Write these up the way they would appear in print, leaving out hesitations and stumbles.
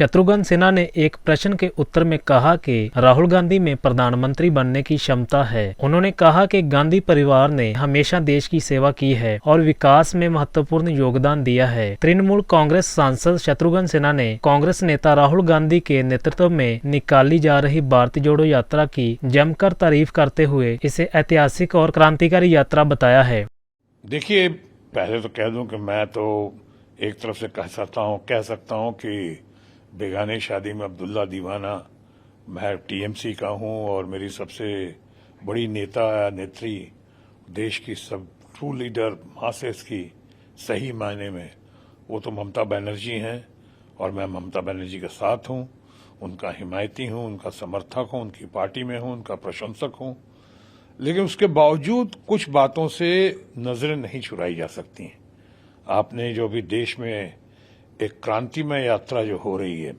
शत्रुघ्न सिन्हा ने एक प्रश्न के उत्तर में कहा कि राहुल गांधी में प्रधानमंत्री बनने की क्षमता है। उन्होंने कहा कि गांधी परिवार ने हमेशा देश की सेवा की है और विकास में महत्वपूर्ण योगदान दिया है। तृणमूल कांग्रेस सांसद शत्रुघ्न सिन्हा ने कांग्रेस नेता राहुल गांधी के नेतृत्व में निकाली जा रही भारत जोड़ो यात्रा की जमकर तारीफ करते हुए इसे ऐतिहासिक और क्रांतिकारी यात्रा बताया है। देखिए, पहले तो कह दूं कि मैं तो एक तरफ से कह सकता हूं कि बेगाने शादी में अब्दुल्ला दीवाना, मैं टीएमसी का हूं और मेरी सबसे बड़ी नेता या नेत्री, देश की सब ट्रू लीडर मासेस की सही मायने में वो तो ममता बनर्जी हैं और मैं ममता बनर्जी के साथ हूं, उनका हिमायती हूं, उनका समर्थक हूं, उनकी पार्टी में हूं, उनका प्रशंसक हूं। लेकिन उसके बावजूद कुछ बातों से नजरें नहीं चुराई जा सकती हैं। आपने जो भी देश में एक क्रांतिमय यात्रा जो हो रही है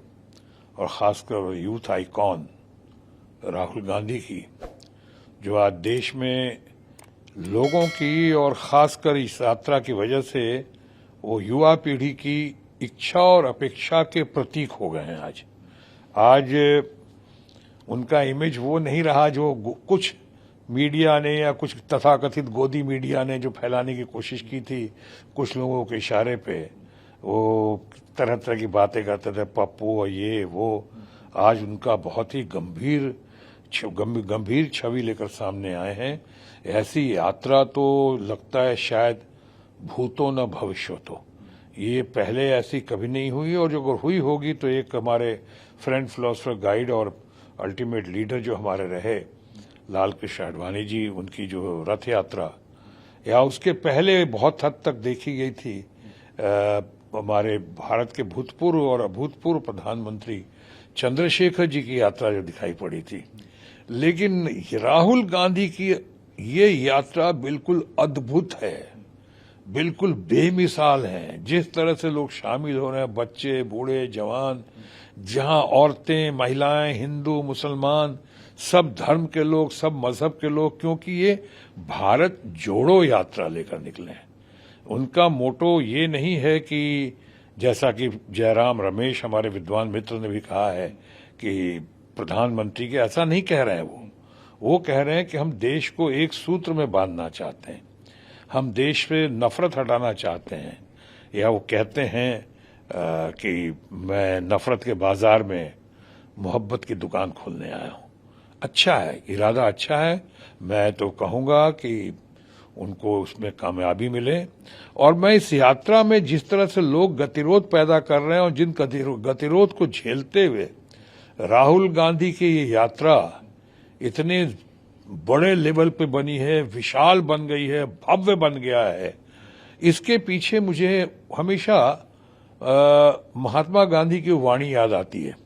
और खासकर यूथ आइकॉन राहुल गांधी की, जो आज देश में लोगों की और खासकर इस यात्रा की वजह से वो युवा पीढ़ी की इच्छा और अपेक्षा के प्रतीक हो गए हैं। आज उनका इमेज वो नहीं रहा जो कुछ मीडिया ने या कुछ तथाकथित गोदी मीडिया ने जो फैलाने की कोशिश की थी। कुछ लोगों के इशारे पे वो तरह तरह की बातें करते थे, पप्पू और ये वो। आज उनका बहुत ही गंभीर छवि लेकर सामने आए हैं। ऐसी यात्रा तो लगता है शायद भूतो न भविष्यतो, ये पहले ऐसी कभी नहीं हुई, और जो हुई होगी तो एक हमारे फ्रेंड फिलोसफर गाइड और अल्टीमेट लीडर जो हमारे रहे लाल कृष्ण आडवाणी जी, उनकी जो रथ यात्रा, या उसके पहले बहुत हद तक देखी गई थी हमारे भारत के भूतपूर्व और अभूतपूर्व प्रधानमंत्री चंद्रशेखर जी की यात्रा जो दिखाई पड़ी थी। लेकिन राहुल गांधी की ये यात्रा बिल्कुल अद्भुत है, बिल्कुल बेमिसाल है। जिस तरह से लोग शामिल हो रहे हैं, बच्चे, बूढ़े, जवान, जहां औरतें, महिलाएं, हिंदू, मुसलमान, सब धर्म के लोग, सब मजहब के लोग, क्योंकि ये भारत जोड़ो यात्रा लेकर निकले हैं। उनका मोटो ये नहीं है कि जैसा कि जयराम रमेश हमारे विद्वान मित्र ने भी कहा है कि प्रधानमंत्री के, ऐसा नहीं कह रहे हैं। वो कह रहे हैं कि हम देश को एक सूत्र में बांधना चाहते हैं, हम देश पे नफरत हटाना चाहते हैं। या वो कहते हैं कि मैं नफरत के बाजार में मोहब्बत की दुकान खोलने आया हूं। अच्छा है, इरादा अच्छा है। मैं तो कहूंगा कि उनको उसमें कामयाबी मिले। और मैं इस यात्रा में जिस तरह से लोग गतिरोध पैदा कर रहे हैं और जिन गतिरोध को झेलते हुए राहुल गांधी की ये यात्रा इतने बड़े लेवल पे बनी है, विशाल बन गई है, भव्य बन गया है, इसके पीछे मुझे हमेशा महात्मा गांधी की वाणी याद आती है,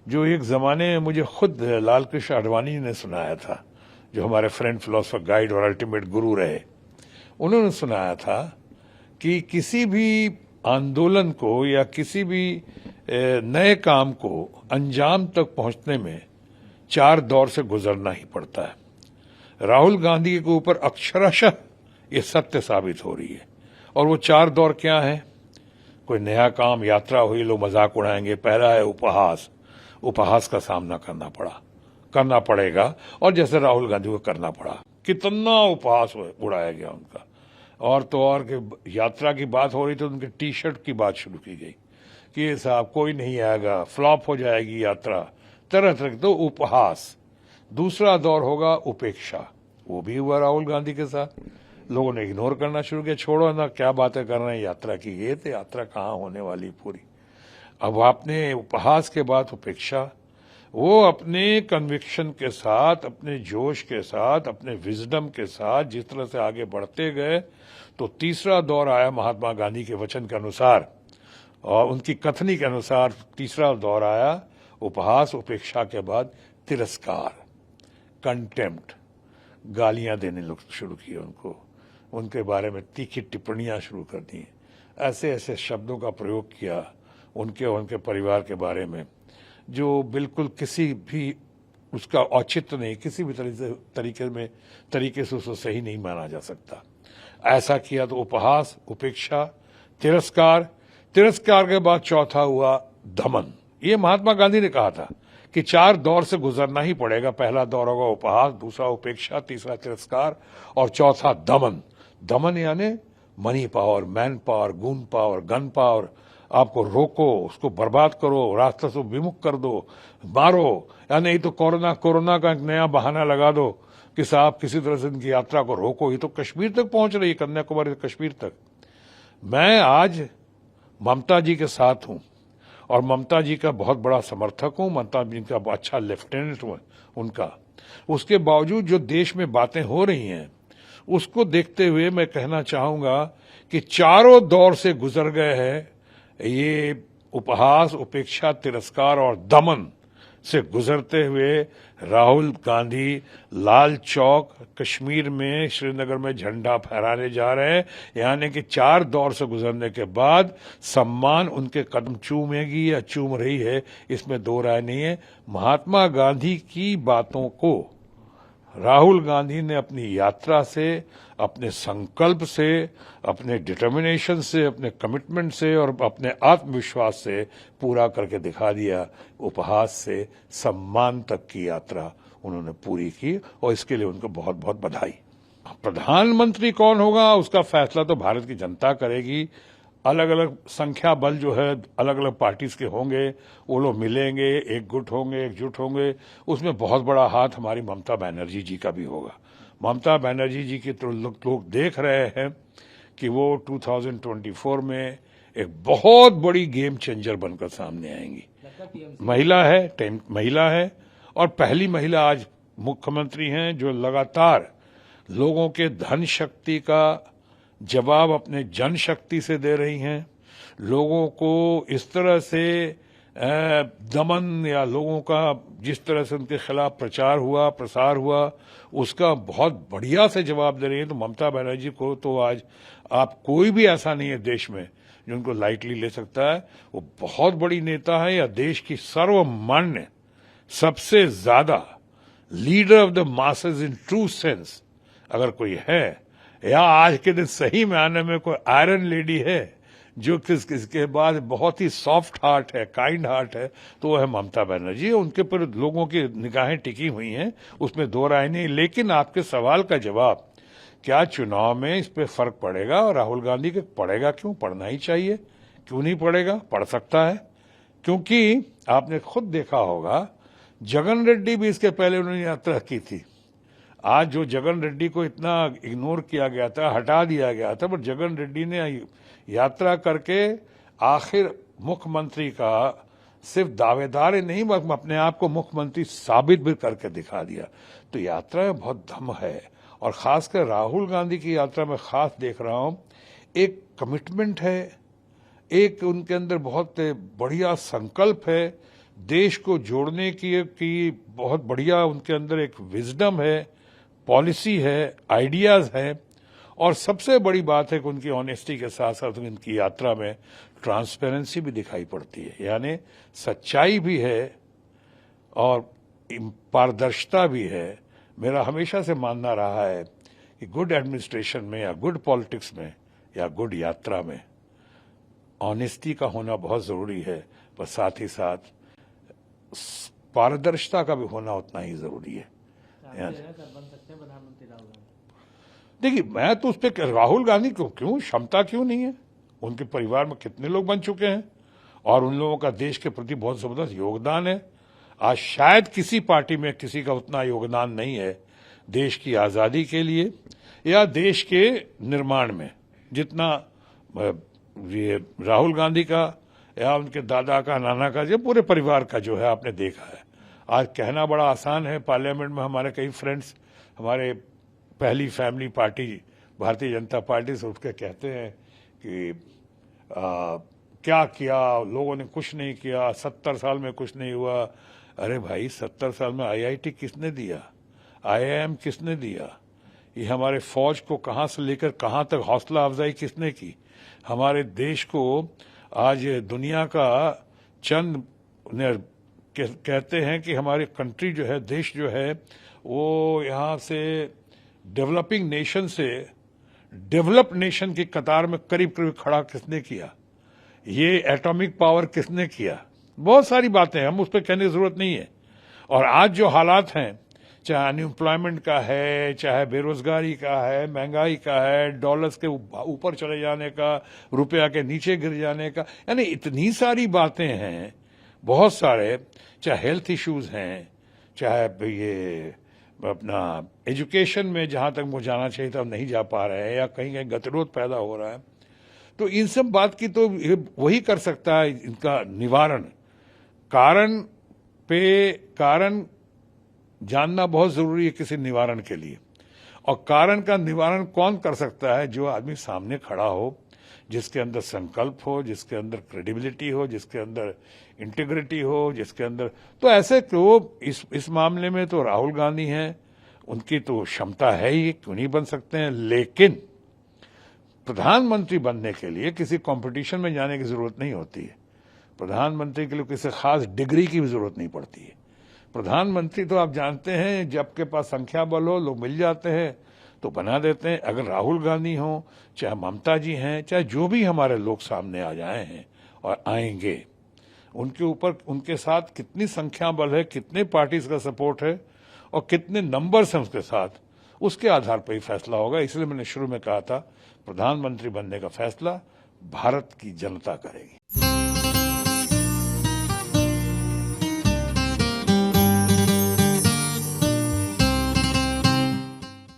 जो एक जमाने में मुझे खुद लाल कृष्ण आडवाणी ने सुनाया था, जो हमारे फ्रेंड फिलोसफर गाइड और अल्टीमेट गुरु रहे। उन्होंने सुनाया था कि किसी भी आंदोलन को या किसी भी नए काम को अंजाम तक पहुंचने में 4 दौर से गुजरना ही पड़ता है। राहुल गांधी के ऊपर अक्षरशः ये सत्य साबित हो रही है। और वो 4 दौर क्या है? कोई नया काम, यात्रा हुई, लोग मजाक उड़ाएंगे। पहला है उपहास। उपहास का सामना करना पड़ेगा, और जैसे राहुल गांधी को करना पड़ा, कितना उपहास उड़ाया गया उनका। और तो और कि यात्रा की बात हो रही तो उनके टी शर्ट की बात शुरू की गई कि ये साहब कोई नहीं आएगा, फ्लॉप हो जाएगी यात्रा, तरह तरह। तो उपहास। दूसरा दौर होगा उपेक्षा। वो भी हुआ राहुल गांधी के साथ। लोगों ने इग्नोर करना शुरू किया, छोड़ो ना, क्या बातें कर रहे हैं यात्रा की, ये तो यात्रा कहाँ होने वाली पूरी। अब आपने उपहास के बाद उपेक्षा। वो अपने कन्विक्शन के साथ, अपने जोश के साथ, अपने विजडम के साथ जिस तरह से आगे बढ़ते गए, तो तीसरा दौर आया महात्मा गांधी के वचन के अनुसार और उनकी कथनी के अनुसार। तीसरा दौर आया उपहास, उपेक्षा के बाद तिरस्कार, कंटेम्प्ट, गालियां देने लोग शुरू किए उनको, उनके बारे में तीखी टिप्पणियां शुरू कर दी, ऐसे ऐसे शब्दों का प्रयोग किया उनके और उनके परिवार के बारे में, जो बिल्कुल किसी भी उसका औचित्य नहीं, किसी भी तरीके से उसको सही नहीं माना जा सकता। ऐसा किया तो उपहास, उपेक्षा, तिरस्कार। तिरस्कार के बाद चौथा हुआ दमन, ये महात्मा गांधी ने कहा था कि 4 दौर से गुजरना ही पड़ेगा। पहला दौर होगा उपहास, दूसरा उपेक्षा, तीसरा तिरस्कार और चौथा दमन। दमन यानी money power, man power, goon power, gun power. आपको रोको, उसको बर्बाद करो, रास्ते से विमुख कर दो, मारो, या नहीं तो कोरोना का एक नया बहाना लगा दो कि साहब किसी तरह से इनकी यात्रा को रोको। ये तो कश्मीर तक पहुंच रही है, कन्याकुमारी से कश्मीर तक। मैं आज ममता जी के साथ हूं और ममता जी का बहुत बड़ा समर्थक हूं, ममता जी का अच्छा लेफ्टिनेंट हूं उनका। उसके बावजूद जो देश में बातें हो रही हैं उसको देखते हुए मैं कहना चाहूंगा कि चारों दौर से गुजर गए हैं ये उपहास, उपेक्षा, तिरस्कार और दमन से गुजरते हुए राहुल गांधी लाल चौक कश्मीर में, श्रीनगर में झंडा फहराने जा रहे हैं। यानी कि 4 दौर से गुजरने के बाद सम्मान उनके कदम चूमेगी या चूम रही है, इसमें दो राय नहीं है। महात्मा गांधी की बातों को राहुल गांधी ने अपनी यात्रा से, अपने संकल्प से, अपने डिटर्मिनेशन से, अपने कमिटमेंट से और अपने आत्मविश्वास से पूरा करके दिखा दिया। उपहास से सम्मान तक की यात्रा उन्होंने पूरी की और इसके लिए उनको बहुत बहुत बधाई। प्रधानमंत्री कौन होगा उसका फैसला तो भारत की जनता करेगी। अलग अलग संख्या बल जो है अलग अलग पार्टीज के होंगे, वो लोग मिलेंगे, एकजुट होंगे। उसमें बहुत बड़ा हाथ हमारी ममता बनर्जी जी का भी होगा। ममता बनर्जी जी की तो लोग देख रहे हैं कि वो 2024 में एक बहुत बड़ी गेम चेंजर बनकर सामने आएंगी। महिला है और पहली महिला आज मुख्यमंत्री हैं जो लगातार लोगों के धन शक्ति का जवाब अपने जनशक्ति से दे रही हैं। लोगों को इस तरह से दमन या लोगों का जिस तरह से उनके खिलाफ प्रचार हुआ, प्रसार हुआ, उसका बहुत बढ़िया से जवाब दे रही है। तो ममता बनर्जी को तो आज आप कोई भी ऐसा नहीं है देश में जो उनको लाइटली ले सकता है। वो बहुत बड़ी नेता है या देश की सर्वमान्य सबसे ज्यादा leader of the masses in true sense अगर कोई है, या आज के दिन सही मायने में कोई आयरन लेडी है जो किसके बाद बहुत ही सॉफ्ट हार्ट है, काइंड हार्ट है, तो वो है ममता बनर्जी। उनके पर लोगों की निगाहें टिकी हुई हैं, उसमें दो राय नहीं। लेकिन आपके सवाल का जवाब, क्या चुनाव में इस पे फर्क पड़ेगा? और राहुल गांधी के पड़ेगा क्यों? पड़ना ही चाहिए। क्यों नहीं पड़ेगा? पड़ सकता है, क्योंकि आपने खुद देखा होगा जगन रेड्डी भी इसके पहले उन्होंने यात्रा की थी। आज जो जगन रेड्डी को इतना इग्नोर किया गया था, हटा दिया गया था, पर जगन रेड्डी ने यात्रा करके आखिर मुख्यमंत्री का सिर्फ दावेदार ही नहीं बल्कि अपने आप को मुख्यमंत्री साबित भी करके दिखा दिया। तो यात्रा में बहुत दम है और खासकर राहुल गांधी की यात्रा में खास देख रहा हूं, एक कमिटमेंट है, एक उनके अंदर बहुत बढ़िया संकल्प है, देश को जोड़ने की बहुत बढ़िया उनके अंदर एक विजडम है, पॉलिसी है, आइडियाज हैं। और सबसे बड़ी बात है कि उनकी ऑनेस्टी के साथ साथ उनकी यात्रा में ट्रांसपेरेंसी भी दिखाई पड़ती है, यानी सच्चाई भी है और पारदर्शिता भी है। मेरा हमेशा से मानना रहा है कि गुड एडमिनिस्ट्रेशन में या गुड पॉलिटिक्स में या गुड यात्रा में ऑनेस्टी का होना बहुत जरूरी है, पर साथ ही साथ पारदर्शिता का भी होना उतना ही जरूरी है। देखिए, मैं तो उस पर राहुल गांधी को क्यों, क्षमता क्यों नहीं है? उनके परिवार में कितने लोग बन चुके हैं और उन लोगों का देश के प्रति बहुत जबरदस्त योगदान है। आज शायद किसी पार्टी में किसी का उतना योगदान नहीं है देश की आजादी के लिए या देश के निर्माण में जितना ये राहुल गांधी का या उनके दादा का, नाना का, जो पूरे परिवार का जो है आपने देखा है। आज कहना बड़ा आसान है, पार्लियामेंट में हमारे कई फ्रेंड्स हमारे पहली family party Bharatiya Janata party से उठ के कहते हैं कि क्या किया लोगों ने? कुछ नहीं किया, 70 साल में कुछ नहीं हुआ। अरे भाई, 70 साल में IIT किसने दिया? IIM किसने दिया? ये हमारे फौज को कहां से लेकर कहां तक हौसला अफजाई किसने की? हमारे देश को आज दुनिया का चंद कहते हैं कि हमारी कंट्री जो है, देश जो है, वो यहाँ से डेवलपिंग नेशन से डेवलप नेशन की कतार में करीब करीब खड़ा किसने किया? ये एटॉमिक पावर किसने किया? बहुत सारी बातें हैं, हम उस पर कहने की जरूरत नहीं है। और आज जो हालात हैं, चाहे अनएम्प्लॉयमेंट का है, चाहे बेरोजगारी का है, महंगाई का है, डॉलर्स के ऊपर चले जाने का, रुपया के नीचे गिर जाने का, यानी इतनी सारी बातें हैं, बहुत सारे, चाहे हेल्थ इश्यूज हैं, चाहे ये अपना एजुकेशन में जहां तक मुझे जाना चाहिए था नहीं जा पा रहे हैं, या कहीं कहीं गतिरोध पैदा हो रहा है। तो इन सब बात की तो वही कर सकता है इनका निवारण। कारण जानना बहुत जरूरी है किसी निवारण के लिए। और कारण का निवारण कौन कर सकता है? जो आदमी सामने खड़ा हो, जिसके अंदर संकल्प हो, जिसके अंदर क्रेडिबिलिटी हो, जिसके अंदर इंटीग्रिटी हो, जिसके अंदर, तो ऐसे तो इस मामले में तो राहुल गांधी हैं, उनकी तो क्षमता है ही, क्यों नहीं बन सकते हैं। लेकिन प्रधानमंत्री बनने के लिए किसी कंपटीशन में जाने की जरूरत नहीं होती है। प्रधानमंत्री के लिए किसी खास डिग्री की भी जरूरत नहीं पड़ती है। प्रधानमंत्री तो आप जानते हैं, जब आपके पास संख्या बल हो, लोग मिल जाते हैं तो बना देते हैं। अगर राहुल गांधी हो, चाहे ममता जी हैं, चाहे जो भी हमारे लोग सामने आ जाए हैं और आएंगे, उनके ऊपर, उनके साथ कितनी संख्या बल है, कितने पार्टीज का सपोर्ट है और कितने नंबर्स हैं उसके साथ, उसके आधार पर ही फैसला होगा। इसलिए मैंने शुरू में कहा था, प्रधानमंत्री बनने का फैसला भारत की जनता करेगी।